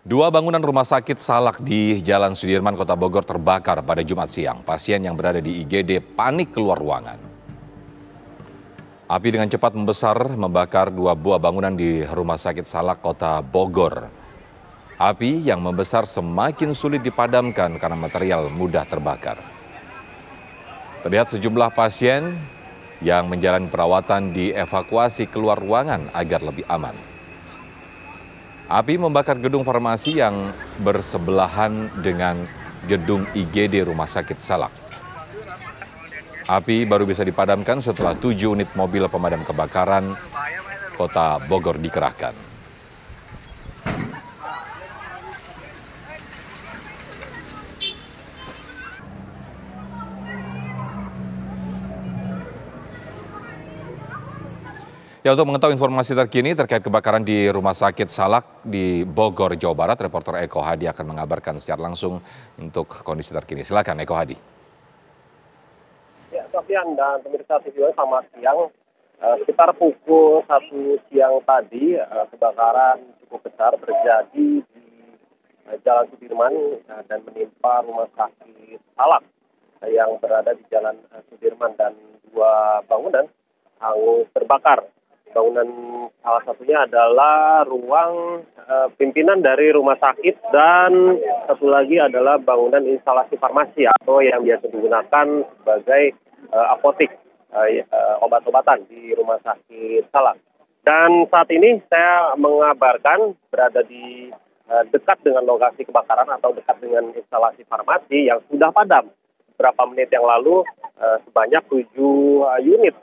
Dua bangunan rumah sakit Salak di Jalan Sudirman, Kota Bogor terbakar pada Jumat siang. Pasien yang berada di IGD panik keluar ruangan. Api dengan cepat membesar membakar dua buah bangunan di Rumah Sakit Salak, Kota Bogor. Api yang membesar semakin sulit dipadamkan karena material mudah terbakar. Terlihat sejumlah pasien yang menjalani perawatan dievakuasi keluar ruangan agar lebih aman. Api membakar gedung farmasi yang bersebelahan dengan gedung IGD Rumah Sakit Salak. Api baru bisa dipadamkan setelah 7 unit mobil pemadam kebakaran Kota Bogor dikerahkan. Ya, untuk mengetahui informasi terkini terkait kebakaran di Rumah Sakit Salak di Bogor, Jawa Barat, reporter Eko Hadi akan mengabarkan secara langsung untuk kondisi terkini. Silakan Eko Hadi. Ya, Sofian dan pemirsa TV, selamat siang. Sekitar pukul 1 siang tadi, kebakaran cukup besar terjadi di Jalan Sudirman dan menimpa Rumah Sakit Salak yang berada di Jalan Sudirman, dan dua bangunan hangus terbakar. Bangunan salah satunya adalah ruang pimpinan dari rumah sakit, dan satu lagi adalah bangunan instalasi farmasi atau yang biasa digunakan sebagai apotik obat-obatan di Rumah Sakit Salak. Dan saat ini saya mengabarkan berada di dekat dengan lokasi kebakaran atau dekat dengan instalasi farmasi yang sudah padam. Beberapa menit yang lalu sebanyak 7 unit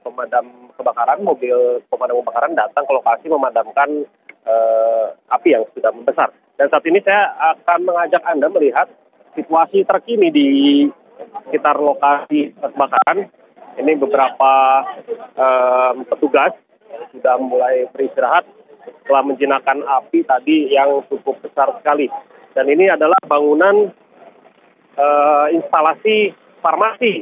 pemadam kebakaran, mobil pemadam kebakaran datang ke lokasi memadamkan api yang sudah membesar. Dan saat ini saya akan mengajak Anda melihat situasi terkini di sekitar lokasi kebakaran. Ini beberapa petugas sudah mulai beristirahat setelah menjinakkan api tadi yang cukup besar sekali. Dan ini adalah bangunan instalasi farmasi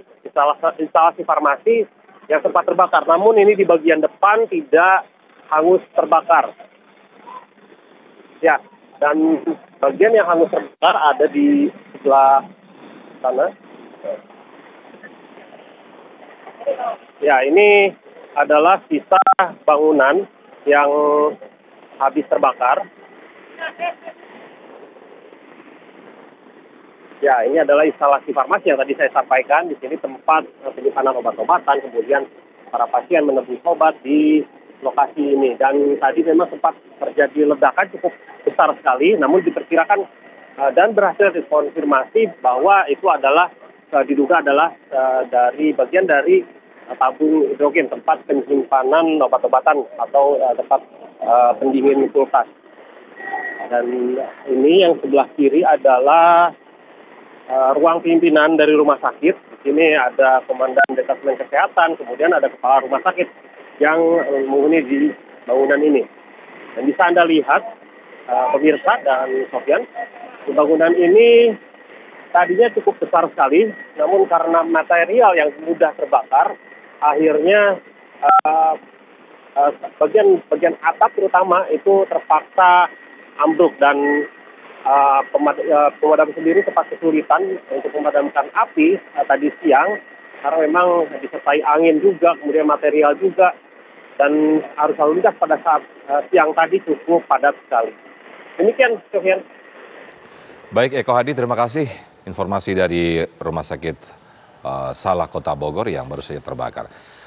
yang sempat terbakar. Namun ini di bagian depan tidak hangus terbakar. Ya, dan bagian yang hangus terbakar ada di sebelah sana. Ya, ini adalah sisa bangunan yang habis terbakar. Ya, ini adalah instalasi farmasi yang tadi saya sampaikan. Di sini tempat penyimpanan obat-obatan, kemudian para pasien menebus obat di lokasi ini. Dan tadi memang sempat terjadi ledakan cukup besar sekali, namun diperkirakan dan berhasil dikonfirmasi bahwa itu adalah diduga adalah dari bagian dari tabung hidrogen, tempat penyimpanan obat-obatan atau tempat pendingin kulkas. Dan ini yang sebelah kiri adalah ruang pimpinan dari rumah sakit. Di sini ada komandan detasmen kesehatan, kemudian ada kepala rumah sakit yang menghuni di bangunan ini. Dan bisa Anda lihat, pemirsa dan Sofian, bangunan ini tadinya cukup besar sekali, namun karena material yang mudah terbakar, akhirnya bagian atap terutama itu terpaksa ambruk, dan pemadam sendiri sempat kesulitan untuk memadamkan api tadi siang karena memang disertai angin juga, kemudian material juga, dan arus lalu lintas pada saat siang tadi cukup padat sekali. Demikian, Sofian. Baik Eko Hadi, terima kasih informasi dari Rumah Sakit Salak Kota Bogor yang baru saja terbakar.